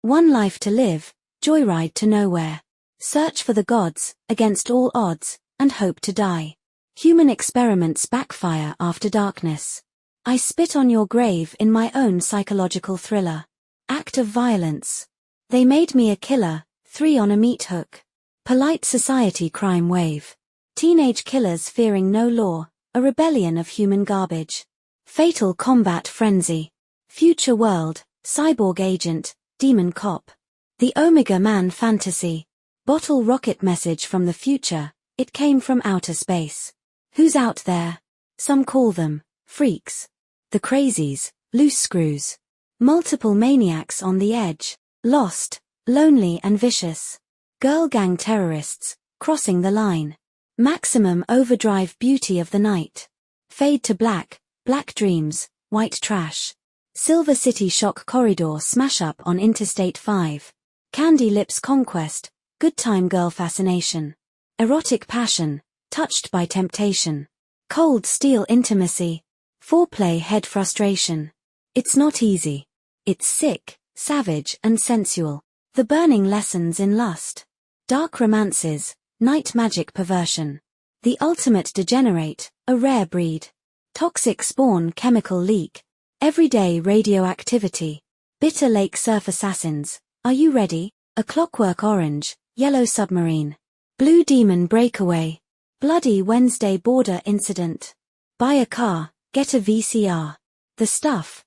One life to live, joyride to nowhere. Search for the gods, against all odds, and hope to die. Human experiments backfire after darkness. I spit on your grave in my own psychological thriller. Act of violence. They made me a killer, 3 on a meat hook. Polite society crime wave. Teenage killers fearing no law, a rebellion of human garbage. Fatal combat frenzy. Future world, cyborg agent, demon cop. The Omega Man fantasy. Bottle rocket message from the future, it came from outer space. Who's out there? Some call them freaks. The crazies, loose screws. Multiple maniacs on the edge, lost, lonely and vicious. Girl gang terrorists, crossing the line. Maximum overdrive beauty of the night. Fade to black, black dreams, white trash. Silver City shock corridor smash up on Interstate 5. Candy lips conquest, good time girl fascination. Erotic passion, touched by temptation. Cold steel intimacy. Foreplay head frustration. It's not easy. It's sick, savage and sensual. The burning lessons in lust. Dark romances, night magic perversion. The ultimate degenerate, a rare breed. Toxic spawn chemical leak. Everyday radioactivity. Bitter lake surf assassins. Are you ready? A clockwork orange, yellow submarine. Blue demon breakaway. Bloody Wednesday border incident. Buy a car, get a VCR. The stuff,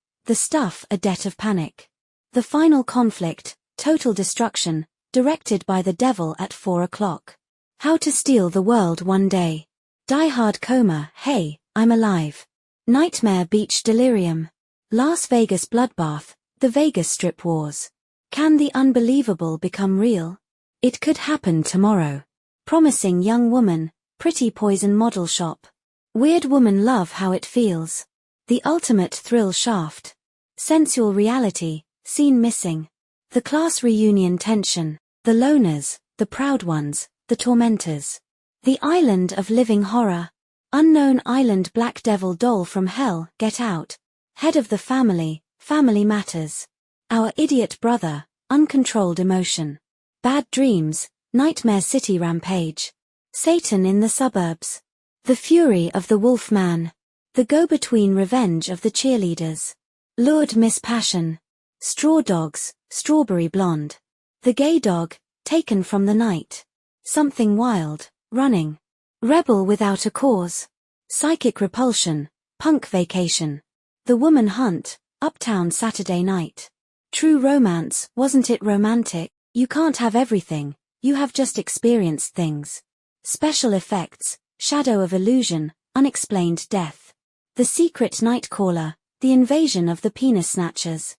a debt of panic. The final conflict, total destruction, directed by the devil at 4 o'clock. How to steal the world one day. Die Hard coma, hey, I'm alive. Nightmare beach delirium. Las Vegas bloodbath, the Vegas Strip wars. Can the unbelievable become real? It could happen tomorrow. Promising young woman, pretty poison model shop. Weird woman love how it feels. The ultimate thrill shaft. Sensual reality, scene missing. The class reunion tension. The loners, the proud ones, the tormentors. The island of living horror. Unknown island black devil doll from hell, get out. Head of the family, family matters. Our idiot brother, uncontrolled emotion. Bad dreams, nightmare city rampage. Satan in the suburbs. The fury of the wolf man. The go-between revenge of the cheerleaders. Lured miss passion. Straw dogs, strawberry blonde. The gay dog, taken from the night. Something wild, running. Rebel without a cause. Psychic repulsion, punk vacation. The woman hunt, uptown Saturday night. True romance, wasn't it romantic? You can't have everything, you have just experienced things. Special effects, shadow of illusion, unexplained death. The secret night caller, the invasion of the penis snatchers.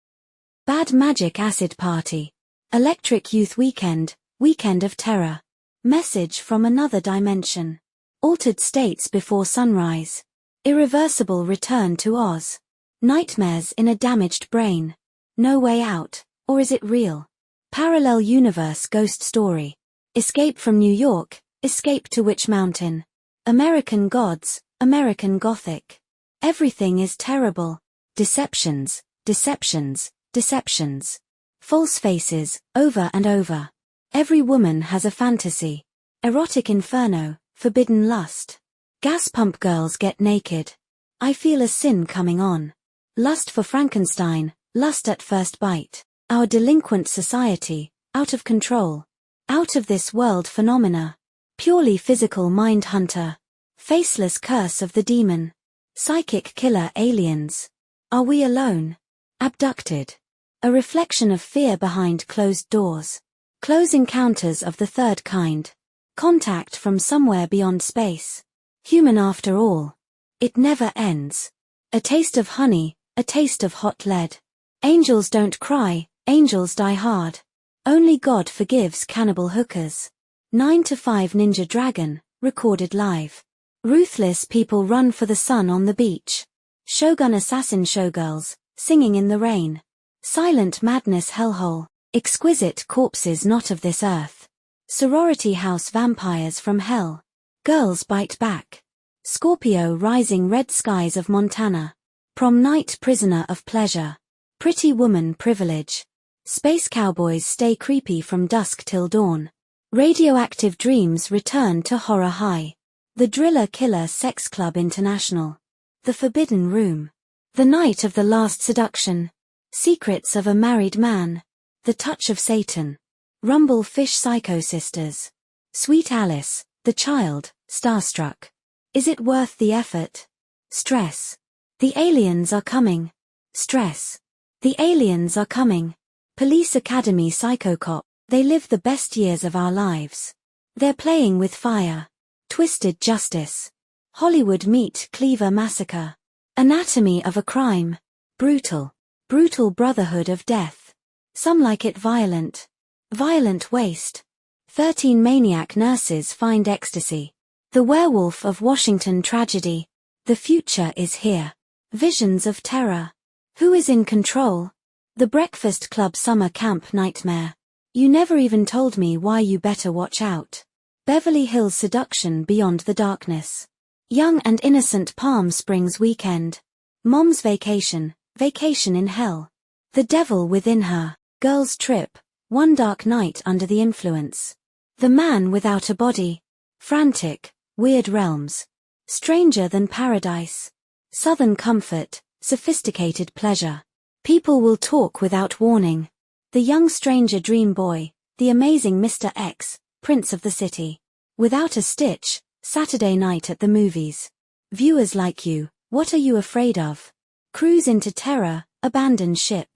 Bad magic acid party. Electric youth weekend, weekend of terror. Message from another dimension. Altered states before sunrise. Irreversible return to Oz. Nightmares in a damaged brain. No way out, or is it real? Parallel universe ghost story. Escape from New York, escape to Witch Mountain. American gods, American Gothic. Everything is terrible. Deceptions, deceptions, deceptions. False faces, over and over. Every woman has a fantasy. Erotic inferno, forbidden lust. Gas pump girls get naked. I feel a sin coming on. Lust for Frankenstein, lust at first bite. Our delinquent society, out of control. Out of this world phenomena. Purely physical mind hunter. Faceless curse of the demon. Psychic killer aliens. Are we alone? Abducted. A reflection of fear behind closed doors. Close encounters of the third kind. Contact from somewhere beyond space. Human after all. It never ends. A taste of honey, a taste of hot lead. Angels don't cry, angels die hard. Only God forgives cannibal hookers. 9 to 5 Ninja Dragon, recorded live. Ruthless people run for the sun on the beach. Shogun assassin showgirls, singing in the rain. Silent madness hellhole. Exquisite corpses not of this earth. Sorority house vampires from hell. Girls bite back. Scorpio rising red skies of Montana. Prom night prisoner of pleasure. Pretty woman privilege. Space cowboys stay creepy from dusk till dawn. Radioactive dreams return to horror high. The Driller Killer Sex Club International. The Forbidden Room. The Night of the Last Seduction. Secrets of a Married Man. The Touch of Satan. Rumble Fish Psycho Sisters. Sweet Alice, the Child, Starstruck. Is it worth the effort? Stress. The aliens are coming. Stress. The aliens are coming. Police Academy Psycho Cop. They live the best years of our lives. They're playing with fire. Twisted Justice. Hollywood Meet Cleaver Massacre. Anatomy of a Crime. Brutal. Brutal Brotherhood of Death. Some like it violent. Violent Waste. 13 Maniac Nurses Find Ecstasy. The Werewolf of Washington Tragedy. The Future is Here. Visions of Terror. Who is in control? The Breakfast Club Summer Camp Nightmare. You never even told me why you better watch out. Beverly Hills Seduction Beyond the Darkness. Young and Innocent Palm Springs Weekend. Mom's Vacation, Vacation in Hell. The Devil Within Her, Girls Trip, One Dark Night Under the Influence. The Man Without a Body. Frantic, Weird Realms. Stranger Than Paradise. Southern Comfort, Sophisticated Pleasure. People Will Talk Without Warning. The Young Stranger Dream Boy, The Amazing Mr. X, Prince of the City. Without a Stitch, Saturday Night at the Movies. Viewers Like You, What Are You Afraid Of? Cruise into Terror, Abandoned Ship.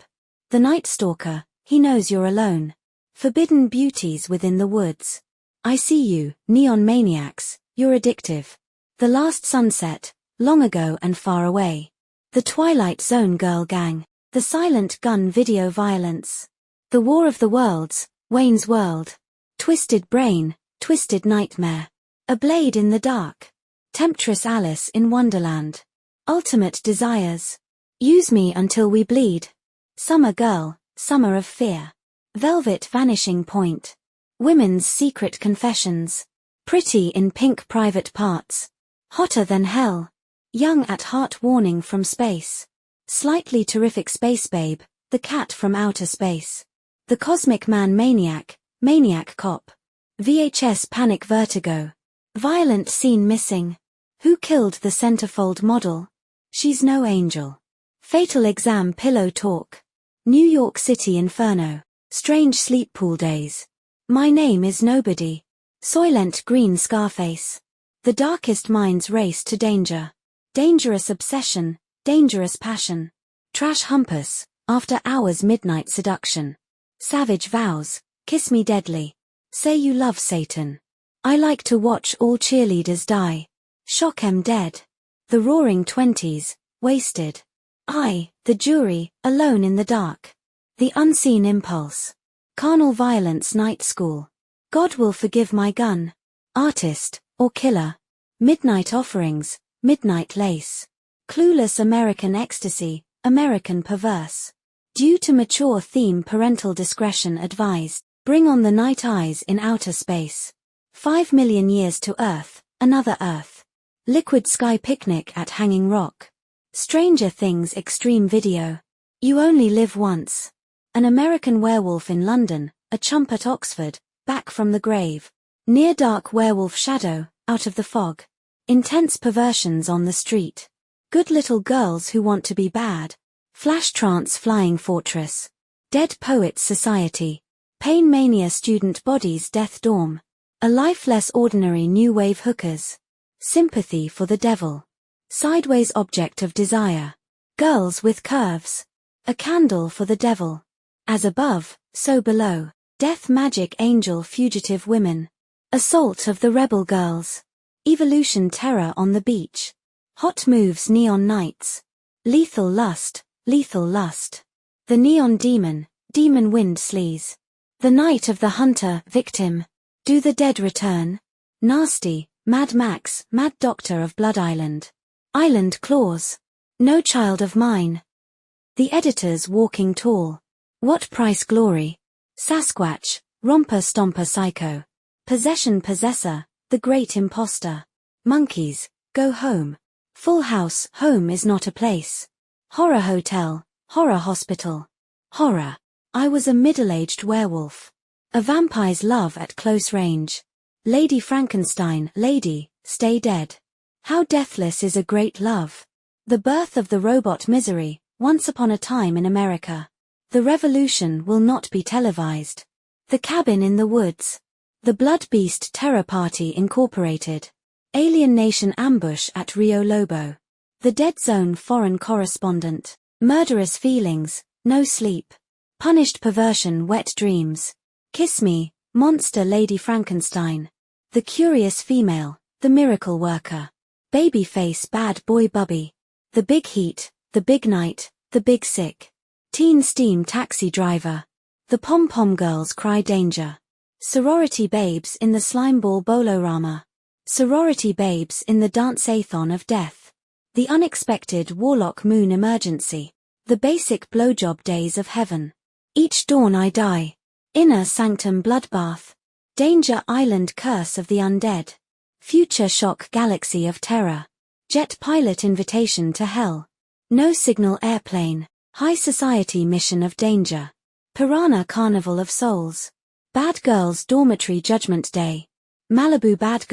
The Night Stalker, He Knows You're Alone. Forbidden Beauties Within the Woods. I See You, Neon Maniacs, You're Addictive. The Last Sunset, Long Ago and Far Away. The Twilight Zone Girl Gang, The Silent Gun Video Violence. The War of the Worlds, Wayne's World. Twisted Brain, Twisted Nightmare. A Blade in the Dark. Temptress Alice in Wonderland. Ultimate Desires. Use Me Until We Bleed. Summer Girl, Summer of Fear. Velvet Vanishing Point. Women's Secret Confessions. Pretty in Pink Private Parts. Hotter Than Hell. Young at Heart Warning from Space. Slightly Terrific Space Babe, The Cat from Outer Space. The Cosmic Man Maniac, Maniac Cop. VHS Panic Vertigo. Violent Scene Missing. Who Killed the Centerfold Model? She's No Angel. Fatal Exam Pillow Talk. New York City Inferno. Strange Sleep Pool Days. My Name is Nobody. Soylent Green Scarface. The Darkest Minds Race to Danger. Dangerous Obsession, Dangerous Passion. Trash Humpus, After Hours Midnight Seduction. Savage Vows, Kiss Me Deadly. Say You Love Satan. I Like to Watch All Cheerleaders Die. Shock 'Em Dead. The Roaring Twenties, Wasted. I, The Jury, Alone in the Dark. The Unseen Impulse. Carnal Violence Night School. God Will Forgive My Gun. Artist, or Killer. Midnight Offerings, Midnight Lace. Clueless American Ecstasy, American Perverse. Due to mature theme, parental discretion advised. Bring on the Night Eyes in Outer Space. 5 Million Years to Earth, Another Earth. Liquid Sky Picnic at Hanging Rock. Stranger Things Extreme Video. You Only Live Once. An American Werewolf in London, A Chump at Oxford, Back from the Grave. Near Dark Werewolf Shadow, Out of the Fog. Intense Perversions on the Street. Good Little Girls Who Want to Be Bad. Flash Trance Flying Fortress. Dead Poets Society. Pain Mania Student Bodies Death Dorm. A Life Less Ordinary New Wave Hookers. Sympathy for the Devil. Sideways Object of Desire. Girls with Curves. A Candle for the Devil. As Above, So Below. Death Magic Angel Fugitive Women. Assault of the Rebel Girls. Evolution Terror on the Beach. Hot Moves Neon Nights. Lethal Lust, Lethal Lust. The Neon Demon, Demon Wind Sleaze. The Night of the Hunter, Victim. Do the Dead Return? Nasty, Mad Max, Mad Doctor of Blood Island. Island Claws. No Child of Mine. The Editors Walking Tall. What Price Glory? Sasquatch, Romper Stomper Psycho. Possession Possessor, The Great Imposter. Monkeys, Go Home. Full House, Home is Not a Place. Horror Hotel, Horror Hospital. Horror. I was a middle-aged werewolf. A vampire's love at close range. Lady Frankenstein, lady, stay dead. How deathless is a great love. The birth of the robot misery, once upon a time in America. The revolution will not be televised. The cabin in the woods. The Blood Beast Terror Party Incorporated. Alien Nation ambush at Rio Lobo. The Dead Zone foreign correspondent. Murderous feelings, no sleep. Punished perversion, wet dreams. Kiss me, monster Lady Frankenstein. The curious female, the miracle worker. Babyface bad boy Bubby. The big heat, the big night, the big sick. Teen steam taxi driver. The pom-pom girls cry danger. Sorority babes in the slimeball bolorama. Sorority babes in the dance-a-thon of death. The unexpected warlock moon emergency. The basic blowjob days of heaven. Each dawn I die. Inner sanctum bloodbath. Danger island curse of the undead. Future shock galaxy of terror. Jet pilot invitation to hell. No signal airplane. High society mission of danger. Piranha carnival of souls. Bad girls dormitory judgment day. Malibu bad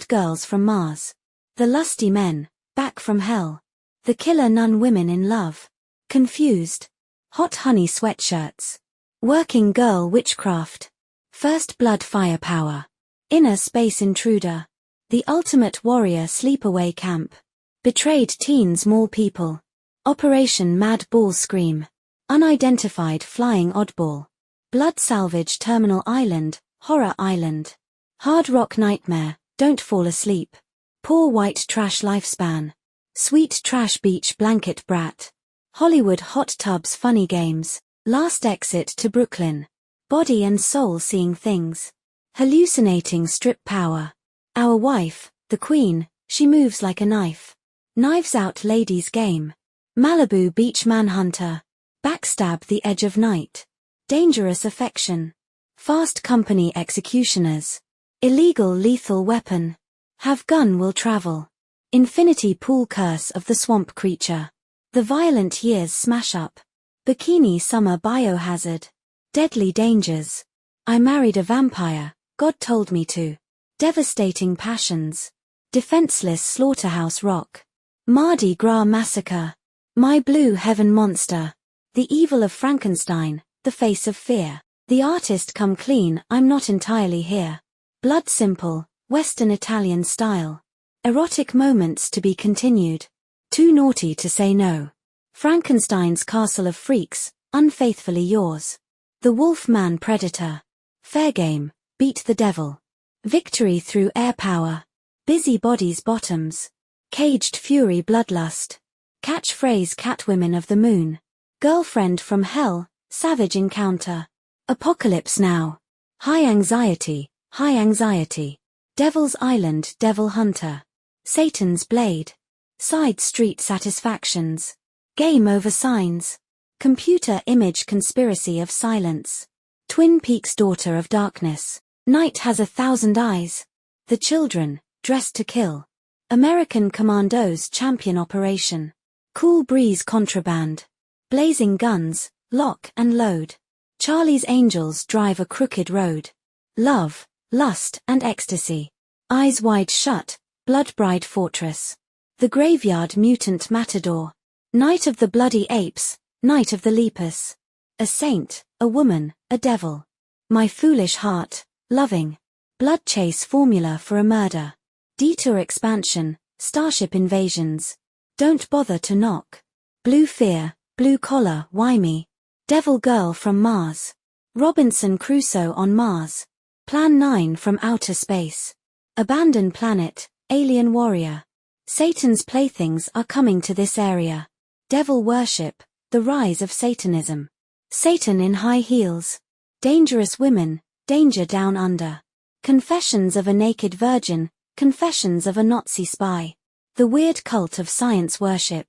girls from Mars. The lusty men, back from hell. The killer nun women in love. Confused. Hot honey sweatshirts. Working girl witchcraft. First blood firepower. Inner space intruder. The ultimate warrior sleepaway camp. Betrayed teens mall people. Operation Mad Ball Scream. Unidentified flying oddball. Blood salvage terminal island, horror island. Hard rock nightmare, don't fall asleep. Poor white trash lifespan. Sweet trash beach blanket brat. Hollywood hot tubs funny games. Last exit to Brooklyn. Body and soul seeing things. Hallucinating strip power. Our wife, the queen, she moves like a knife. Knives out ladies game. Malibu beach manhunter. Backstab the edge of night. Dangerous affection. Fast company executioners. Illegal lethal weapon. Have gun will travel. Infinity pool curse of the swamp creature. The violent years smash up. Bikini summer biohazard. Deadly dangers. I married a vampire, God told me to. Devastating passions. Defenseless slaughterhouse rock. Mardi Gras massacre. My blue heaven monster. The evil of Frankenstein, the face of fear. The artist come clean, I'm not entirely here. Blood simple, Western Italian style. Erotic moments to be continued. Too naughty to say no. Frankenstein's castle of freaks, unfaithfully yours. The Wolfman predator. Fair game, beat the devil. Victory through air power. Busy bodies bottoms. Caged fury bloodlust. Catchphrase catwomen of the moon. Girlfriend from hell, savage encounter. Apocalypse now. High anxiety, high anxiety. Devil's Island devil hunter. Satan's blade. Side street satisfactions. Game over signs. Computer image conspiracy of silence. Twin Peaks daughter of darkness. Night has 1,000 eyes. The children, dressed to kill. American Commandos champion operation. Cool breeze contraband. Blazing guns, lock and load. Charlie's Angels drive a crooked road. Love, lust and ecstasy. Eyes wide shut, blood bride fortress. The graveyard mutant matador. Night of the bloody apes, night of the lepus. A saint, a woman, a devil. My foolish heart, loving. Blood chase formula for a murder. Detour expansion, starship invasions. Don't bother to knock. Blue fear, blue collar, why me? Devil girl from Mars. Robinson Crusoe on Mars. Plan 9 from outer space. Abandoned planet, alien warrior. Satan's playthings are coming to this area. Devil worship, the rise of Satanism. Satan in high heels. Dangerous women, danger down under. Confessions of a naked virgin, confessions of a Nazi spy. The weird cult of science worship.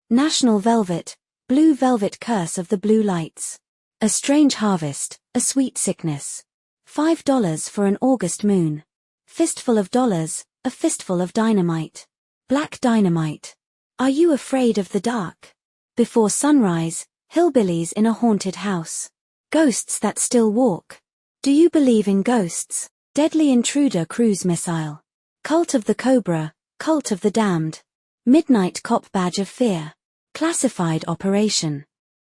National velvet, blue velvet curse of the blue lights. A strange harvest, a sweet sickness. $5 for an August moon. Fistful of dollars, a fistful of dynamite. Black dynamite. Are you afraid of the dark? Before sunrise, hillbillies in a haunted house. Ghosts that still walk. Do you believe in ghosts? Deadly intruder cruise missile. Cult of the Cobra, cult of the damned. Midnight cop badge of fear. Classified operation.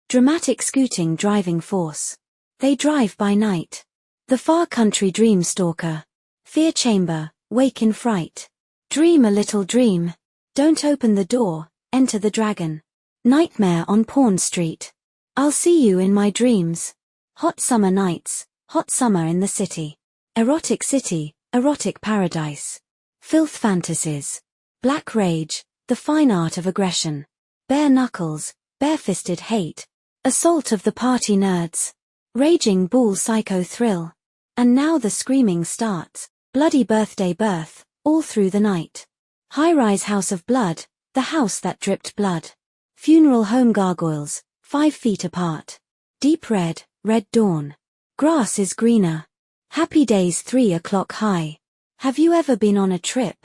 Dramatic scooting driving force. They drive by night. The far country dream stalker. Fear chamber, wake in fright. Dream a little dream. Don't open the door, enter the dragon. Nightmare on Pawn Street. I'll see you in my dreams. Hot summer nights, hot summer in the city. Erotic city, erotic paradise. Filth fantasies. Black rage, the fine art of aggression. Bare knuckles, bare-fisted hate. Assault of the party nerds. Raging bull psycho thrill. And now the screaming starts. Bloody birthday birth, all through the night. High-rise house of blood, the house that dripped blood. Funeral home gargoyles, 5 feet apart. Deep red, red dawn. Grass is greener. Happy days 3 o'clock high. Have you ever been on a trip?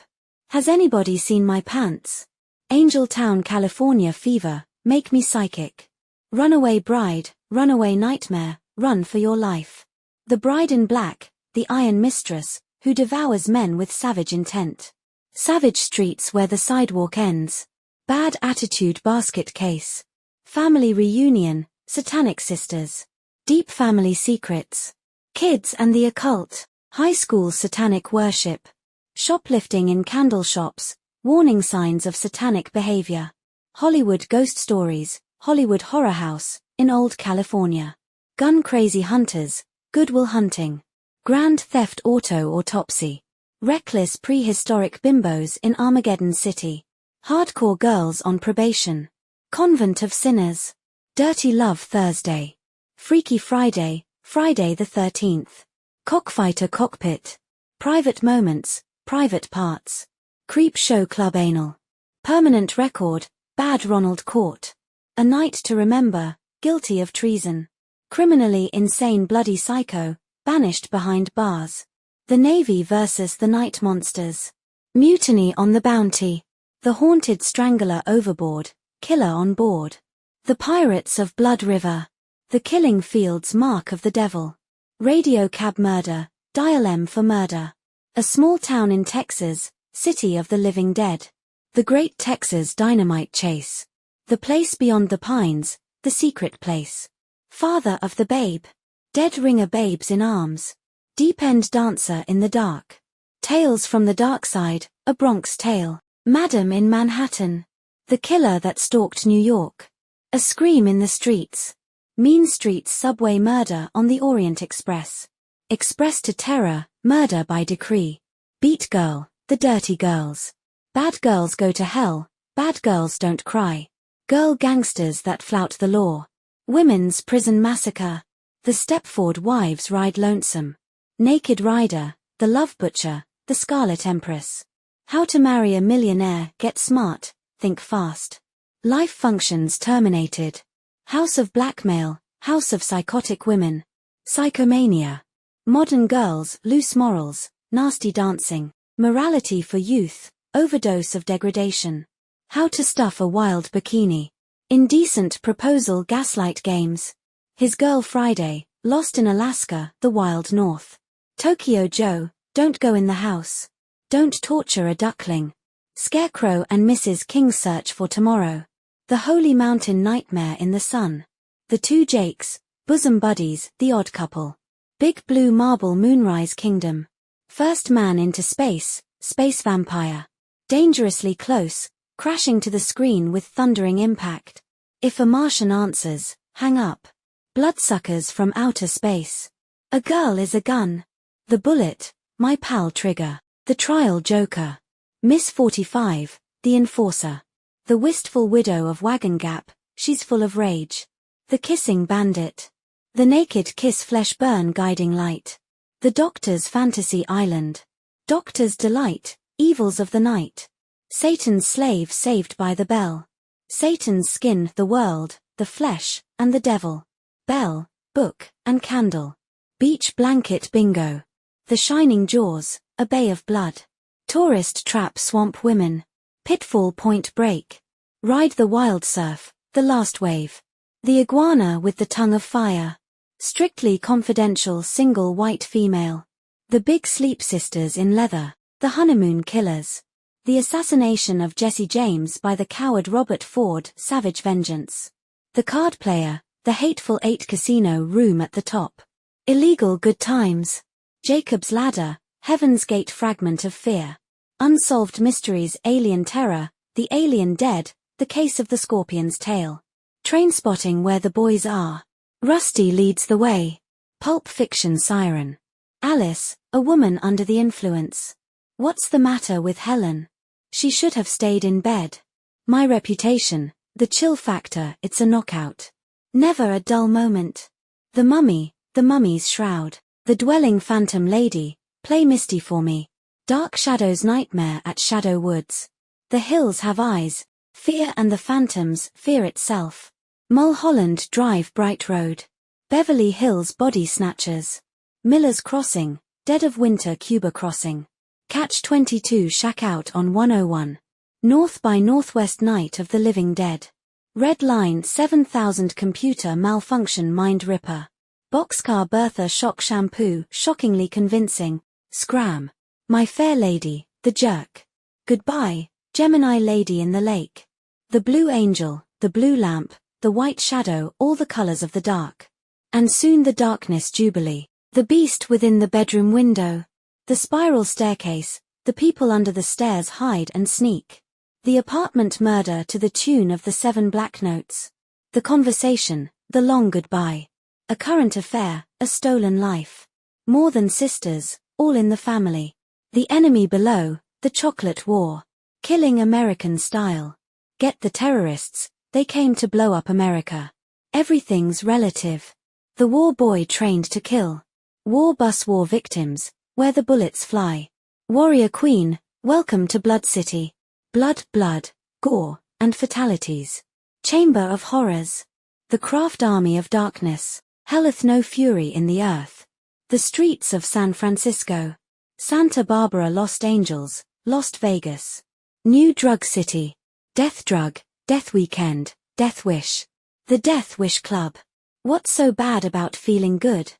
Has anybody seen my pants? Angel Town, California fever, make me psychic. Runaway bride, runaway nightmare, run for your life. The bride in black, the iron mistress, who devours men with savage intent. Savage streets where the sidewalk ends. Bad attitude basket case. Family reunion, satanic sisters. Deep family secrets. Kids and the occult. High school satanic worship. Shoplifting in candle shops, warning signs of satanic behavior. Hollywood ghost stories, Hollywood horror house, in old California. Gun crazy hunters, Good Will Hunting. Grand theft auto autopsy. Reckless prehistoric bimbos in Armageddon City. Hardcore girls on probation. Convent of sinners. Dirty love Thursday. Freaky Friday, Friday the 13th. Cockfighter cockpit. Private moments, private parts. Creep show club anal. Permanent record, bad Ronald Court. A night to remember, guilty of treason. Criminally insane bloody psycho, banished behind bars. The Navy versus the Night Monsters. Mutiny on the Bounty. The haunted strangler overboard, killer on board. The Pirates of Blood River. The Killing Fields Mark of the Devil. Radio cab murder, dial M for murder. A small town in Texas, city of the living dead. The Great Texas Dynamite Chase. The Place Beyond the Pines, the Secret Place. Father of the Babe. Dead ringer babes in arms. Deep End Dancer in the Dark. Tales from the Dark Side, a Bronx Tale. Madam in Manhattan. The Killer That Stalked New York. A Scream in the Streets. Mean Streets Subway Murder on the Orient Express. Express to Terror, Murder by Decree. Beat Girl, The Dirty Girls. Bad Girls Go to Hell, Bad Girls Don't Cry. Girl Gangsters That Flout the Law. Women's Prison Massacre. The Stepford Wives Ride Lonesome. Naked Rider, The Love Butcher, The Scarlet Empress. How to Marry a Millionaire, Get Smart, Think Fast. Life Functions Terminated. House of Blackmail, House of Psychotic Women. Psychomania. Modern Girls, Loose Morals, Nasty Dancing. Morality for Youth, Overdose of Degradation. How to Stuff a Wild Bikini. Indecent Proposal Gaslight Games. His Girl Friday, Lost in Alaska, The Wild North. Tokyo Joe, Don't Go in the House. Don't Torture a Duckling. Scarecrow and Mrs. King's Search for Tomorrow. The Holy Mountain Nightmare in the Sun. The Two Jakes, Bosom Buddies, The Odd Couple. Big Blue Marble Moonrise Kingdom. First Man into Space, Space Vampire. Dangerously Close, crashing to the screen with thundering impact. If a Martian answers, hang up. Bloodsuckers from Outer Space. A Girl is a Gun. The Bullet, My Pal Trigger. The Trial Joker. Miss 45, The Enforcer. The Wistful Widow of Wagon Gap, She's Full of Rage. The Kissing Bandit. The Naked Kiss Flesh Burn Guiding Light. The Doctor's Fantasy Island. Doctor's Delight, Evils of the Night. Satan's Slave Saved by the Bell. Satan's Skin, The World, The Flesh, and the Devil. Bell, Book, and Candle. Beach Blanket Bingo. The Shining Jaws, A Bay of Blood. Tourist Trap Swamp Women. Pitfall Point Break. Ride the Wild Surf, The Last Wave. The Iguana with the Tongue of Fire. Strictly confidential single white female. The Big Sleep Sisters in leather. The Honeymoon Killers. The assassination of Jesse James by the coward Robert Ford. Savage vengeance. The Card Player. The Hateful Eight casino room at the top. Illegal good times. Jacob's Ladder. Heaven's Gate fragment of fear. Unsolved mysteries. Alien terror. The Alien Dead. The case of the Scorpion's tail. Trainspotting. Where the boys are. Rusty leads the way. Pulp Fiction siren. Alice, a woman under the influence. What's the matter with Helen? She should have stayed in bed. My Reputation. The Chill Factor. It's a knockout. Never a dull moment. The Mummy. The Mummy's Shroud. The Dwelling. Phantom Lady. Play Misty for me. Dark Shadows. Nightmare at Shadow Woods. The Hills Have Eyes. Fear and the Phantoms. Fear itself. Mulholland Drive. Bright Road. Beverly Hills. Body Snatchers. Miller's Crossing. Dead of Winter. Cuba Crossing. Catch-22. Shack Out on 101. North by Northwest. Night of the Living Dead. Red Line. 7000. Computer Malfunction. Mind Ripper. Boxcar Bertha. Shock Shampoo. Shockingly convincing. Scram. My Fair Lady. The Jerk. Goodbye, Gemini Lady in the Lake. The Blue Angel. The Blue Lamp. The White Shadow. All the colors of the dark. And soon the Darkness Jubilee. The Beast within the bedroom window. The Spiral Staircase. The people under the stairs hide and sneak. The Apartment Murder to the tune of the 7 Black Notes. The Conversation. The Long Goodbye. A Current Affair. A Stolen Life. More Than Sisters. All in the Family. The Enemy Below. The Chocolate War. Killing American Style. Get the Terrorists. They came to blow up America. Everything's Relative. The War Boy Trained to Kill. War Bus. War Victims. Where the Bullets Fly. Warrior Queen. Welcome to Blood City. Blood, blood, gore, and fatalities. Chamber of Horrors. The Craft Army of Darkness. Helleth no fury in the earth. The Streets of San Francisco. Santa Barbara. Lost Angels. Lost Vegas. New Drug City. Death Drug. Death Weekend. Death Wish. The Death Wish Club. What's so bad about feeling good?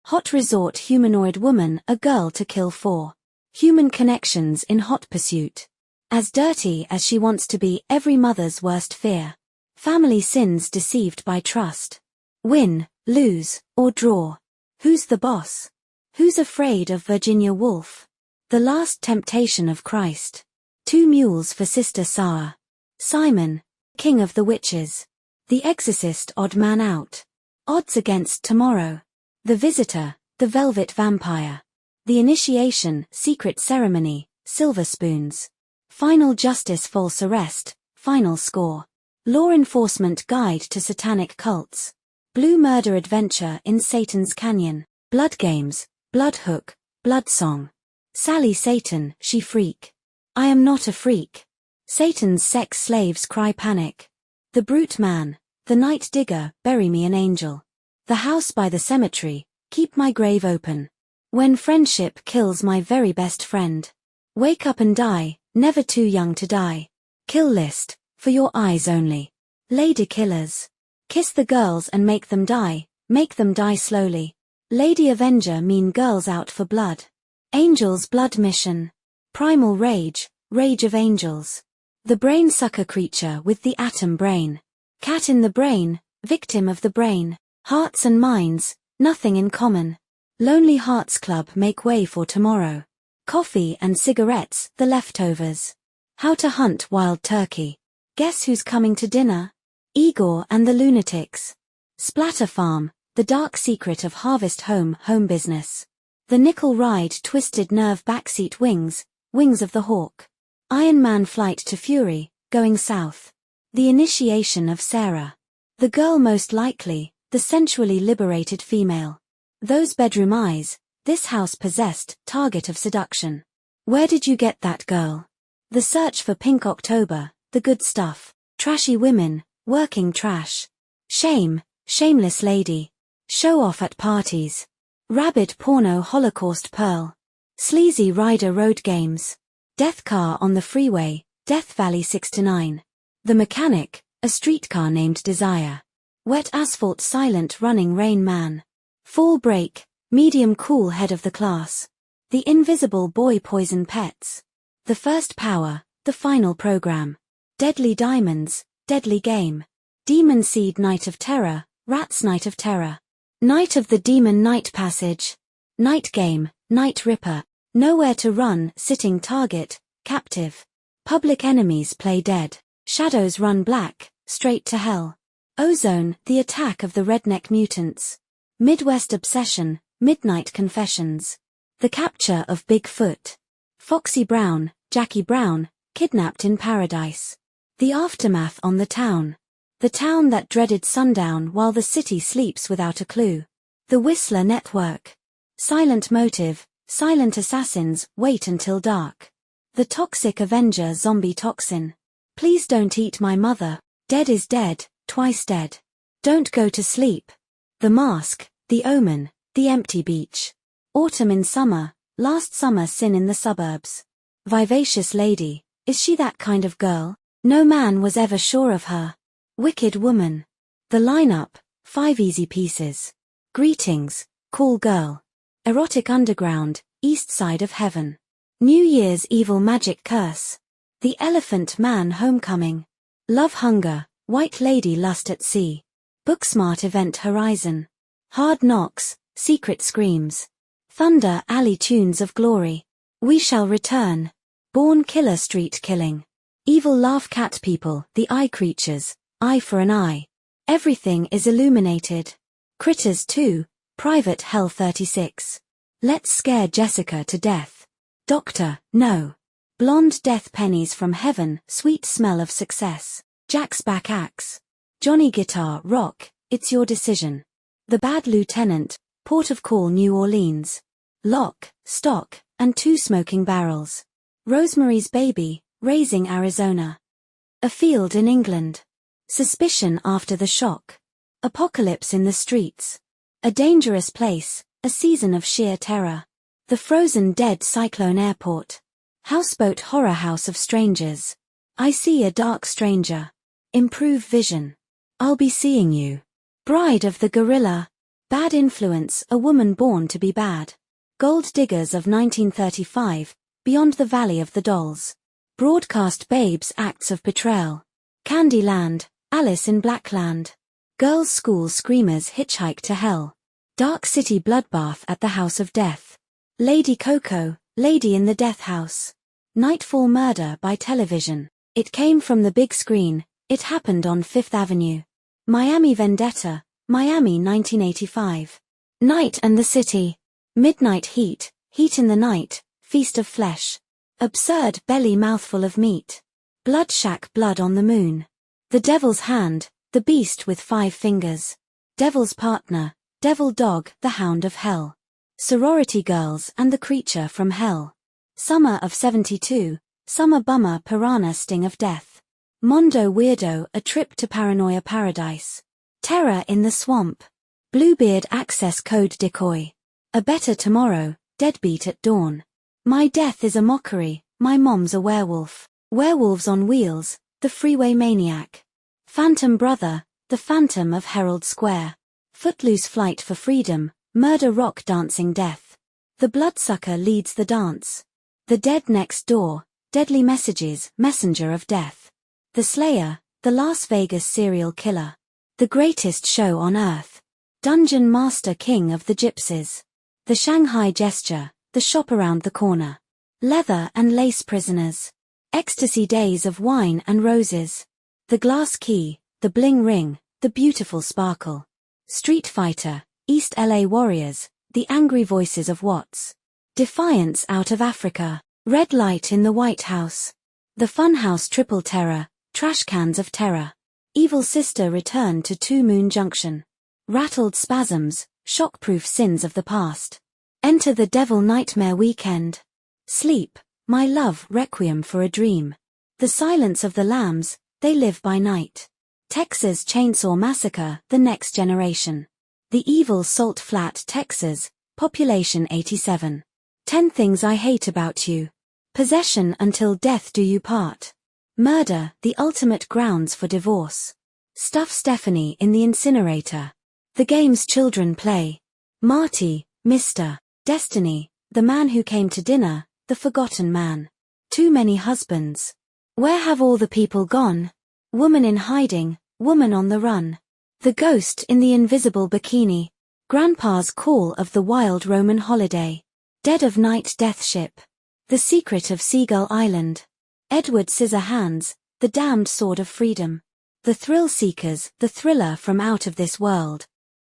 Hot Resort. Humanoid Woman. A Girl to Kill For. Human Connections in Hot Pursuit. As dirty as she wants to be. Every mother's worst fear. Family Sins. Deceived by Trust. Win, lose, or draw. Who's the boss? Who's afraid of Virginia Woolf? The Last Temptation of Christ. 2 Mules for Sister Sarah. Simon, King of the Witches. The Exorcist. Odd Man Out. Odds Against Tomorrow. The Visitor. The Velvet Vampire. The Initiation. Secret Ceremony. Silver Spoons. Final Justice. False Arrest. Final Score. Law Enforcement Guide to Satanic Cults. Blue Murder Adventure in Satan's Canyon. Blood Games. Blood Hook. Blood Song. Sally Satan. She Freak. I Am Not a Freak. Satan's Sex Slaves Cry Panic. The Brute Man. The Night Digger. Bury Me an Angel. The House by the Cemetery. Keep My Grave Open. When Friendship Kills My Very Best Friend. Wake Up and Die. Never Too Young to Die. Kill List. For Your Eyes Only. Lady Killers. Kiss the Girls and Make Them Die. Make Them Die Slowly. Lady Avenger. Mean Girls Out for Blood. Angels Blood Mission. Primal Rage. Rage of Angels. The Brain Sucker Creature with the Atom Brain. Cat in the Brain. Victim of the Brain. Hearts and Minds. Nothing in Common. Lonely Hearts Club. Make Way for Tomorrow. Coffee and Cigarettes. The Leftovers. How to Hunt Wild Turkey. Guess Who's Coming to Dinner? Igor and the Lunatics. Splatter Farm. The Dark Secret of Harvest Home. Home Business. The Nickel Ride. Twisted Nerve. Backseat Wings. Wings of the Hawk. Iron Man Flight to Fury. Going South. The Initiation of Sarah. The Girl Most Likely. The Sensually Liberated Female. Those Bedroom Eyes. This House Possessed. Target of Seduction. Where Did You Get That Girl? The Search for Pink October. The Good Stuff. Trashy Women. Working Trash. Shame. Shameless Lady. Show Off at Parties. Rabid Porno. Holocaust Pearl. Sleazy Rider. Road Games. Death Car on the Freeway. Death Valley 6 to 9. The Mechanic. A Streetcar Named Desire. Wet asphalt silent running rain man. Fall break, medium cool head of the class. The invisible boy poison pets. The first power, the final program. Deadly diamonds, deadly game. Demon seed night of terror, rat's night of terror. Night of the demon night passage. Night game, night ripper. Nowhere to run, sitting target, captive. Public enemies play dead. Shadows run black, straight to hell. Ozone, the attack of the redneck mutants. Midwest obsession, midnight confessions. The capture of Bigfoot. Foxy Brown, Jackie Brown, kidnapped in paradise. The aftermath on the town. The town that dreaded sundown while the city sleeps without a clue. The Whistler Network. Silent motive, silent assassins wait until dark. The toxic Avenger zombie toxin. Please don't eat my mother, dead is dead, twice dead. Don't go to sleep. The Mask, The Omen, The Empty Beach. Autumn in summer, last summer sin in the suburbs. Vivacious lady, is she that kind of girl? No man was ever sure of her. Wicked woman. The lineup, 5 easy pieces. Greetings, cool girl. Erotic underground, east side of heaven. New Year's evil magic curse. The elephant man homecoming. Love hunger, white lady lust at sea. Booksmart event horizon. Hard knocks, secret screams. Thunder alley tunes of glory. We shall return. Born killer street killing. Evil laugh cat people, the eye creatures, eye for an eye. Everything is illuminated. Critters 2, Private Hell 36. Let's scare Jessica to death. Doctor, no. Blonde death pennies from heaven, sweet smell of success. Jack's back axe. Johnny guitar, rock, it's your decision. The Bad Lieutenant, port of call New Orleans. Lock, stock, and 2 smoking barrels. Rosemary's Baby, Raising Arizona. A field in England. Suspicion after the shock. Apocalypse in the streets. A dangerous place, a season of sheer terror. The frozen dead cyclone airport. Houseboat horror house of strangers. I see a dark stranger. Improve vision. I'll be seeing you. Bride of the gorilla. Bad influence, a woman born to be bad. Gold diggers of 1935, Beyond the Valley of the Dolls. Broadcast babes acts of betrayal. Candyland, Alice in Blackland. Girls' school screamers hitchhike to hell. Dark city bloodbath at the House of Death. Lady Coco, Lady in the Death House. Nightfall murder by television. It came from the big screen, it happened on 5th Avenue. Miami Vendetta, Miami 1985. Night and the City. Midnight Heat, Heat in the Night, Feast of Flesh. Absurd belly mouthful of meat. Blood Shack Blood on the Moon. The Devil's Hand, the Beast with 5 fingers. Devil's Partner, Devil Dog, the Hound of Hell. Sorority Girls and the Creature from Hell. Summer of 72, Summer Bummer Piranha Sting of Death. Mondo Weirdo, A Trip to Paranoia Paradise. Terror in the Swamp. Bluebeard Access Code Decoy. A Better Tomorrow, Deadbeat at Dawn. My Death is a Mockery, My Mom's a Werewolf. Werewolves on Wheels, The Freeway Maniac. Phantom Brother, The Phantom of Herald Square. Footloose Flight for Freedom, Murder Rock Dancing Death. The Bloodsucker Leads the Dance. The Dead Next Door, Deadly Messages, Messenger of Death. The Slayer, The Las Vegas Serial Killer. The Greatest Show on Earth. Dungeon Master King of the Gypsies. The Shanghai Gesture, The Shop Around the Corner. Leather and Lace Prisoners. Ecstasy Days of Wine and Roses. The Glass Key, The Bling Ring, The Beautiful Sparkle. Street Fighter, East LA Warriors, The Angry Voices of Watts. Defiance Out of Africa. Red Light in the White House. The Funhouse Triple Terror, Trash Cans of Terror. Evil Sister Return to 2 Moon Junction. Rattled Spasms, Shockproof Sins of the Past. Enter the Devil Nightmare Weekend. Sleep, My Love Requiem for a Dream. The Silence of the Lambs, They Live by Night. Texas Chainsaw Massacre, The Next Generation. The Evil Salt Flat, Texas, Population 87. 10 Things I Hate About You. Possession Until Death Do You Part. Murder, The Ultimate Grounds for Divorce. Stuff Stephanie in the incinerator. The games children play. Marty, Mr. Destiny, the man who came to dinner, the forgotten man. Too many husbands. Where have all the people gone? Woman in hiding, woman on the run. The ghost in the invisible bikini. Grandpa's call of the wild Roman holiday. Dead of night death ship. The secret of Seagull Island. Edward Scissorhands, the damned sword of freedom. The thrill seekers, the thriller from out of this world.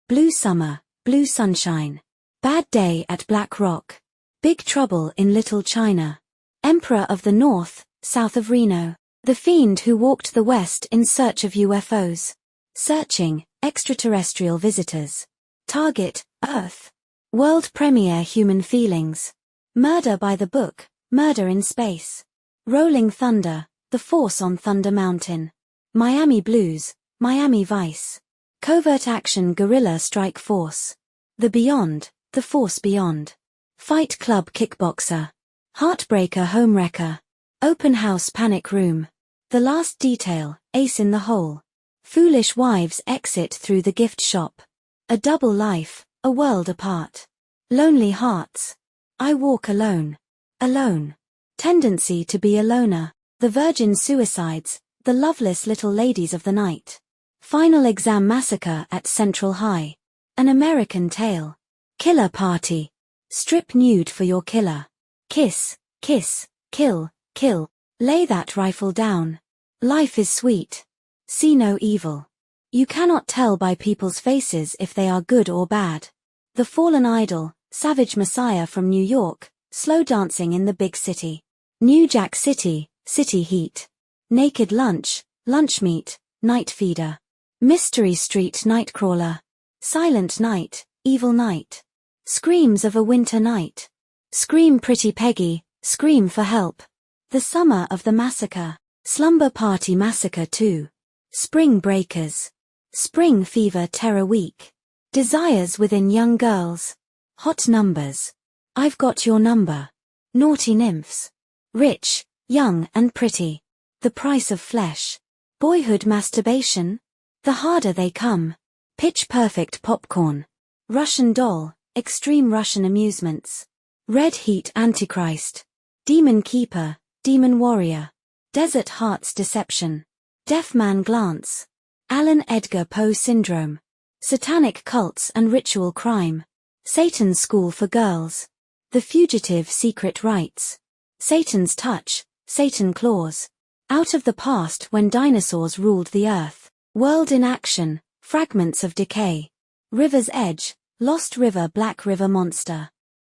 Blue summer, blue sunshine. Bad day at Black Rock. Big trouble in Little China. Emperor of the North, south of Reno. The fiend who walked the west in search of UFOs. Searching, extraterrestrial visitors. Target, Earth. World premiere Human Feelings. Murder by the Book, Murder in Space. Rolling Thunder, The Force on Thunder Mountain. Miami Blues, Miami Vice. Covert Action Guerrilla Strike Force. The Beyond, The Force Beyond. Fight Club Kickboxer. Heartbreaker Homewrecker. Open House Panic Room. The Last Detail, Ace in the Hole. Foolish Wives Exit Through the Gift Shop. A Double Life, A World Apart. Lonely Hearts. I Walk Alone. Alone. Tendency to be a loner. The Virgin Suicides, The Loveless Little Ladies of the Night. Final Exam Massacre at Central High. An American Tale. Killer Party. Strip nude for your killer. Kiss, kiss, kill, kill. Lay that rifle down. Life is sweet. See no evil. You cannot tell by people's faces if they are good or bad. The Fallen Idol, Savage Messiah from New York, slow dancing in the big city. New Jack City, City Heat. Naked Lunch, Lunch Meat, Night Feeder. Mystery Street Nightcrawler. Silent Night, Evil Night. Screams of a Winter Night. Scream Pretty Peggy, Scream for Help. The Summer of the Massacre. Slumber Party Massacre 2. Spring Breakers. Spring Fever Terror Week. Desires Within Young Girls. Hot Numbers. I've Got Your Number. Naughty Nymphs. Rich, Young and Pretty. The Price of Flesh. Boyhood Masturbation. The Harder They Come. Pitch Perfect Popcorn. Russian Doll, Extreme Russian Amusements. Red Heat Antichrist. Demon Keeper, Demon Warrior. Desert Heart's Deception. Deaf Man Glance. Alan Edgar Poe Syndrome. Satanic Cults and Ritual Crime. Satan's School for Girls. The Fugitive Secret Rites. Satan's Touch, Satan Claws. Out of the Past When Dinosaurs Ruled the Earth. World in Action, Fragments of Decay. River's Edge, Lost River Black River Monster.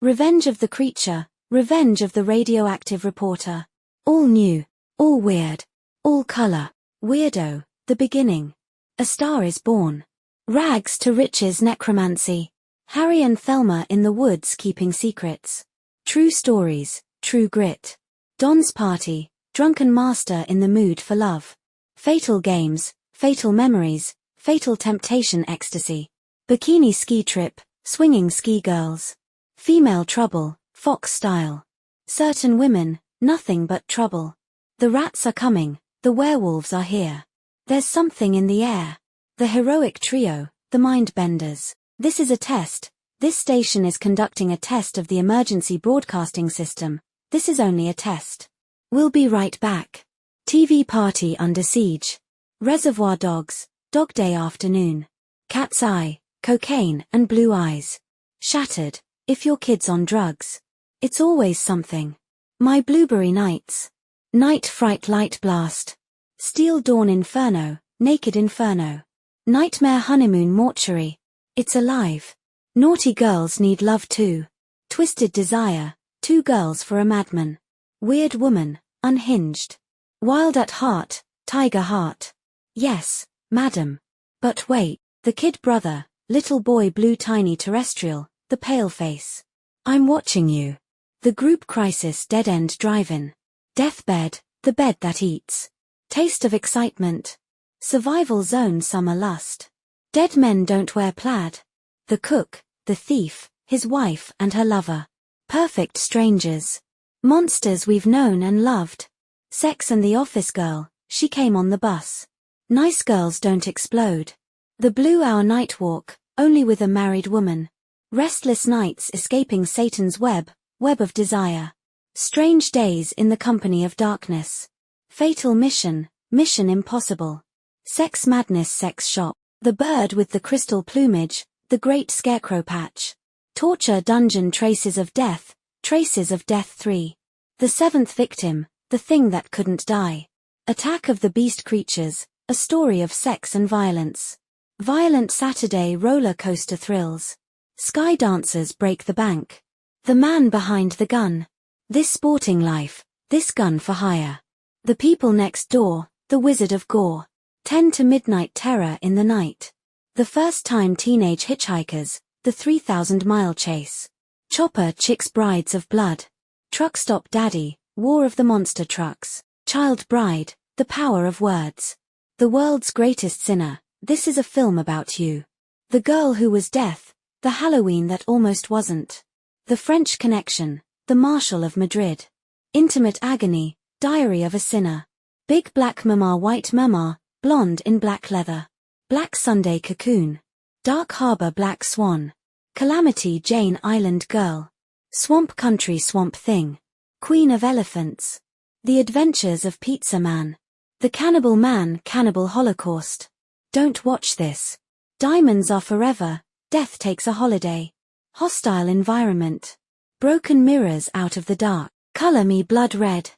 Revenge of the Creature, Revenge of the Radioactive Reporter. All new, all weird, all color. Weirdo, The Beginning. A Star is Born. Rags to Riches Necromancy. Harry and Thelma in the Woods Keeping Secrets. True Stories, True Grit. Don's Party, Drunken Master in the Mood for Love. Fatal Games, Fatal Memories, Fatal Temptation Ecstasy. Bikini Ski Trip, Swinging Ski Girls. Female Trouble, Fox Style. Certain Women, Nothing But Trouble. The Rats Are Coming, The Werewolves Are Here. There's Something in the Air. The Heroic Trio, The Mindbenders. This is a test. This station is conducting a test of the emergency broadcasting system. This is only a test. We'll be right back. TV Party Under Siege. Reservoir Dogs, Dog Day Afternoon. Cat's Eye, Cocaine and Blue Eyes. Shattered, If Your Kid's on Drugs. It's Always Something. My Blueberry Nights. Night Fright Light Blast. Steel Dawn Inferno, Naked Inferno. Nightmare Honeymoon Mortuary. It's Alive. Naughty Girls Need Love Too. Twisted Desire, Two Girls for a Madman. Weird Woman, Unhinged. Wild at Heart, Tiger Heart. Yes, madam. But wait, The Kid Brother, Little Boy Blue Tiny Terrestrial, The Paleface. I'm Watching You. The Group Crisis Dead End Drive-In. Deathbed, The Bed That Eats. Taste of Excitement. Survival Zone Summer Lust. Dead Men Don't Wear Plaid. The Cook, The Thief, His Wife and Her Lover. Perfect Strangers. Monsters We've Known and Loved. Sex and the Office Girl, She Came on the Bus. Nice girls don't explode. The Blue Hour Night Walk, only with a married woman. Restless nights escaping Satan's web of desire. Strange days in the company of darkness. Fatal mission impossible. Sex madness sex shop. The bird with the crystal plumage, the great scarecrow patch. Torture dungeon traces of death 3. The seventh victim, the thing that couldn't die. Attack of the beast creatures, a story of sex and violence. Violent Saturday roller coaster thrills. Sky dancers break the bank. The man behind the gun. This sporting life, this gun for hire. The people next door, the wizard of gore. 10 to midnight terror in the night. The first time teenage hitchhikers, the 3,000-mile chase. Chopper chicks brides of blood. Truck stop daddy, war of the monster trucks. Child bride, the power of words. The world's greatest sinner, this is a film about you. The girl who was death, the Halloween that almost wasn't. The French Connection, the Marshal of Madrid. Intimate agony, diary of a sinner. Big black mama white mama, blonde in black leather. Black Sunday cocoon. Dark harbor black swan. Calamity Jane Island girl. Swamp country swamp thing. Queen of elephants. The adventures of Pizza Man. The cannibal man cannibal holocaust. Don't watch this. Diamonds are forever, death takes a holiday. Hostile environment. Broken mirrors out of the dark. Color me blood red.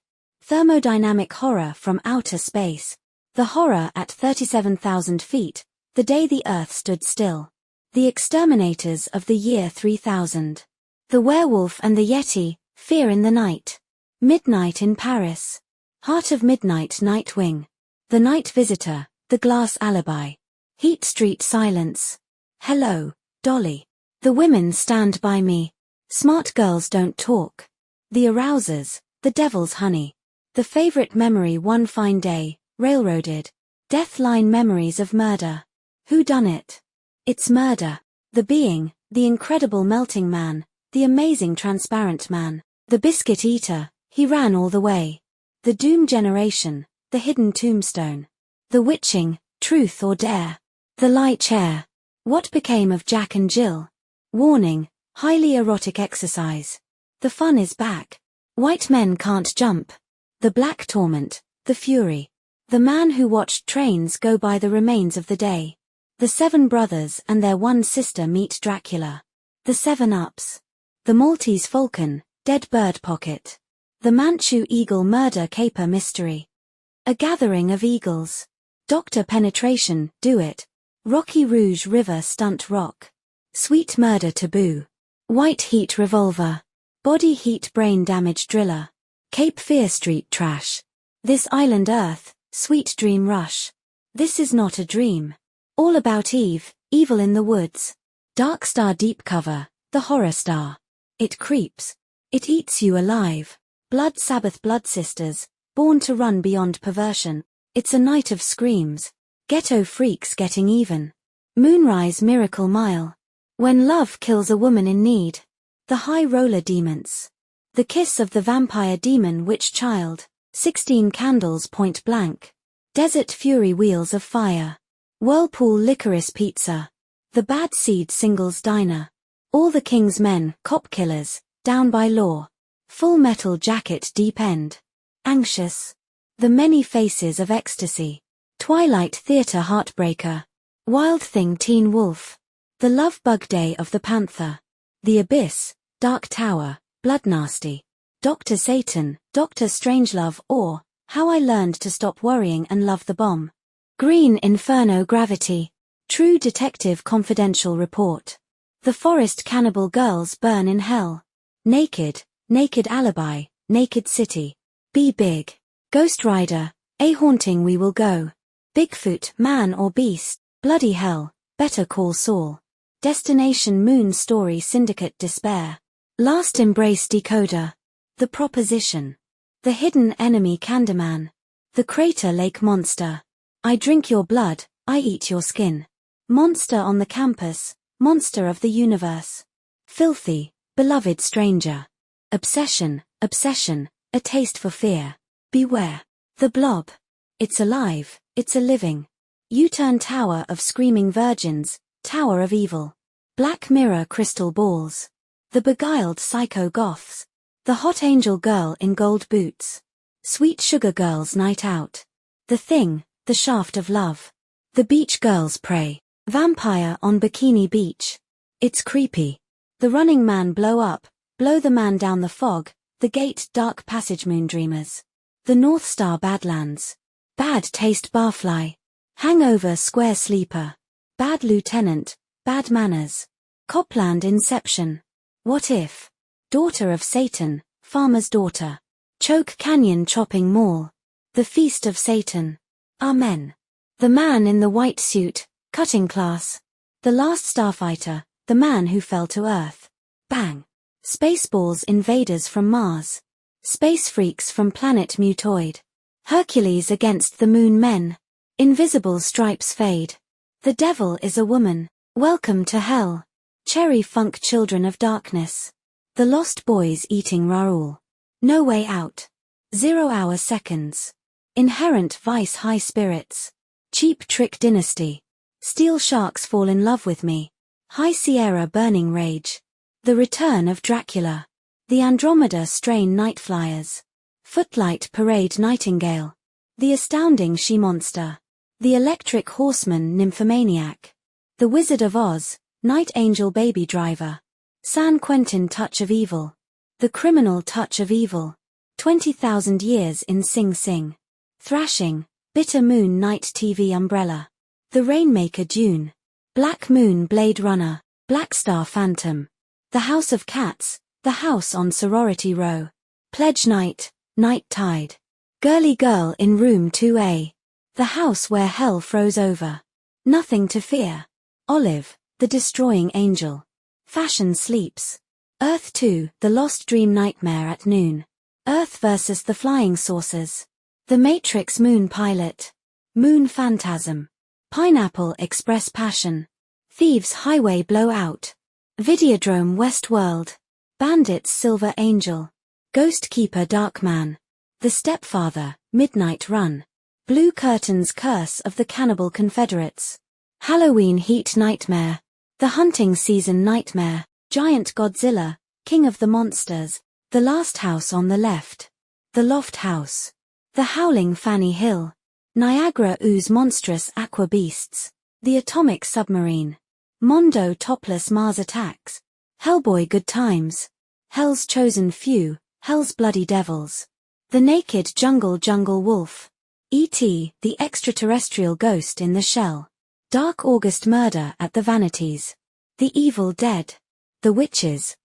Thermodynamic horror from outer space. The horror at 37,000 feet, the day the earth stood still. The exterminators of the year 3000. The werewolf and the yeti, fear in the night. Midnight in Paris. Heart of midnight Nightwing. The night visitor, the glass alibi. Heat Street silence. Hello, Dolly. The women stand by me. Smart girls don't talk. The arousers, the devil's honey. The favorite memory one fine day, railroaded. Death line memories of murder. Who done it? It's murder. The being, the incredible melting man, the amazing transparent man. The biscuit eater, he ran all the way. The doom generation, the hidden tombstone. The witching, truth or dare. The light chair. What became of Jack and Jill? Warning, highly erotic exercise. The fun is back. White men can't jump. The black torment, the fury. The man who watched trains go by the remains of the day. The 7 brothers and their one sister meet Dracula. The 7-Ups. The Maltese falcon, dead bird pocket. The Manchu eagle murder caper mystery. A gathering of eagles. Doctor penetration, do it. Rocky Rouge river stunt rock. Sweet murder taboo. White heat revolver. Body heat brain damage driller. Cape Fear Street trash. This island earth, sweet dream rush. This is not a dream. All about Eve, evil in the woods. Dark star deep cover, the horror star. It creeps. It eats you alive. Blood Sabbath blood sisters, born to run beyond perversion. It's a night of screams. Ghetto freaks getting even. Moonrise miracle mile. When love kills a woman in need. The high roller demons. The kiss of the vampire demon witch child. 16 candles point blank. Desert fury wheels of fire. Whirlpool licorice pizza. The bad seed singles diner. All the king's men, cop killers, down by law. Full metal jacket deep end. Anxious. The many faces of ecstasy. Twilight theater heartbreaker. Wild thing teen wolf. The love bug day of the panther. The abyss, dark tower, blood nasty. Dr. Satan, Dr. Strangelove or, How I Learned to Stop Worrying and Love the Bomb. Green Inferno Gravity. True Detective Confidential Report. The Forest Cannibal Girls Burn in Hell. Naked, Naked Alibi, Naked City. Be Big. Ghost Rider, A Haunting We Will Go. Bigfoot, Man or Beast, Bloody Hell, Better Call Saul. Destination Moon Story Syndicate Despair. Last Embrace Decoder. The Proposition. The Hidden Enemy Candyman. The Crater Lake Monster. I drink your blood, I eat your skin. Monster on the Campus, Monster of the Universe. Filthy, Beloved Stranger. Obsession, Obsession, A Taste for Fear. Beware. The Blob. It's alive, it's a living. U-turn tower of screaming virgins, tower of evil. Black mirror crystal balls. The beguiled psycho goths. The hot angel girl in gold boots. Sweet sugar girl's night out. The thing, the shaft of love. The beach girl's prey. Vampire on bikini beach. It's creepy. The running man blow up, blow the man down the fog, the gate dark passage moon dreamers. The North Star Badlands. Bad taste barfly. Hangover square sleeper. Bad lieutenant, bad manners. Copland inception. What if? Daughter of Satan, farmer's daughter. Choke Canyon chopping mall. The feast of Satan. Amen. The man in the white suit, cutting class. The last starfighter, the man who fell to Earth. Bang. Spaceballs invaders from Mars. Space freaks from planet Mutoid. Hercules against the moon men. Invisible stripes fade. The devil is a woman. Welcome to hell. Cherry funk children of darkness. The lost boys eating Raoul. No way out. 0 hour seconds. Inherent vice high spirits. Cheap trick dynasty. Steel sharks fall in love with me. High Sierra burning rage. The return of Dracula. The Andromeda strain night flyers. Footlight parade nightingale. The astounding she-monster. The electric horseman nymphomaniac. The Wizard of Oz, night angel baby driver. San Quentin touch of evil. The criminal touch of evil. 20,000 years in Sing Sing. Thrashing, bitter moon night TV umbrella. The Rainmaker Dune. Black Moon Blade Runner, Black Star Phantom. The House of Cats, the house on Sorority Row. Pledge Night, Night Tide. Girly Girl in Room 2A. The house where hell froze over. Nothing to fear. Olive, the destroying angel. Fashion sleeps. Earth 2, the lost dream nightmare at noon. Earth versus the flying saucers. The Matrix moon pilot. Moon phantasm. Pineapple express passion. Thieves highway blowout. Videodrome Westworld. Bandits silver angel. Ghost keeper dark man. The stepfather, midnight run. Blue curtains curse of the cannibal confederates. Halloween heat nightmare. The hunting season nightmare. Giant Godzilla, king of the monsters. The last house on the left. The loft house. The howling Fanny Hill. Niagara ooze monstrous aqua beasts. The atomic submarine. Mondo topless Mars attacks. Hellboy good times. Hell's chosen few, Hell's bloody devils. The naked jungle wolf. E.T., the extraterrestrial ghost in the shell. Dark August murder at the Vanities. The Evil Dead. The witches.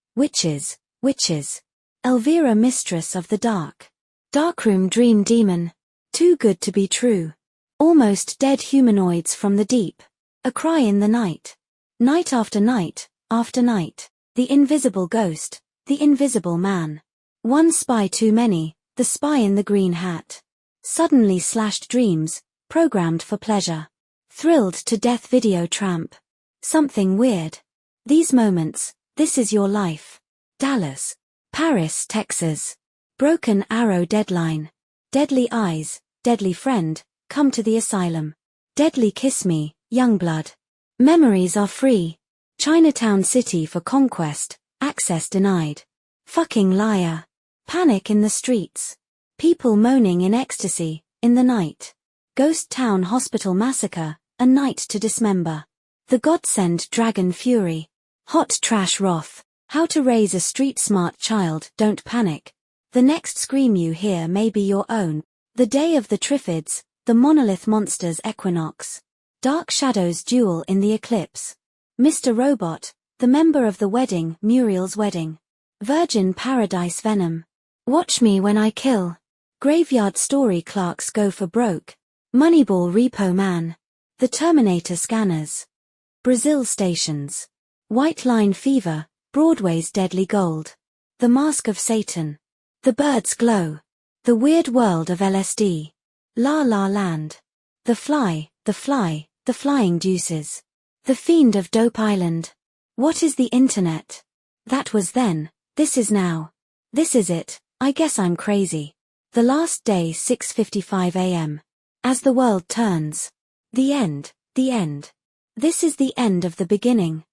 Elvira mistress of the dark. Darkroom dream demon. Too good to be true. Almost dead humanoids from the deep. A cry in the night. Night after night, after night. The invisible ghost. The invisible man. One spy too many, the spy in the green hat. Suddenly slashed dreams, programmed for pleasure. Thrilled to death video tramp. Something weird. These moments, this is your life. Dallas. Paris, Texas. Broken arrow deadline. Deadly eyes, deadly friend, come to the asylum. Deadly kiss me, young blood. Memories are free. Chinatown city for conquest, access denied. Fucking liar. Panic in the streets. People moaning in ecstasy, in the night. Ghost town hospital massacre, a night to dismember. The godsend dragon fury. Hot trash wrath. How to raise a street-smart child, don't panic. The next scream you hear may be your own. The day of the Triffids, the monolith monsters equinox. Dark shadows duel in the eclipse. Mr. Robot, the member of the wedding, Muriel's wedding. Virgin paradise venom. Watch me when I kill. Graveyard story clerks go for broke. Moneyball repo man. The Terminator scanners. Brazil stations. White line fever, Broadway's deadly gold. The mask of Satan. The birds glow. The weird world of LSD. La La Land. The fly, the flying deuces. The fiend of Dope Island. What is the internet? That was then, this is now. This is it, I guess I'm crazy. The last day 6:55 a.m. As the world turns. The end, the end. This is the end of the beginning.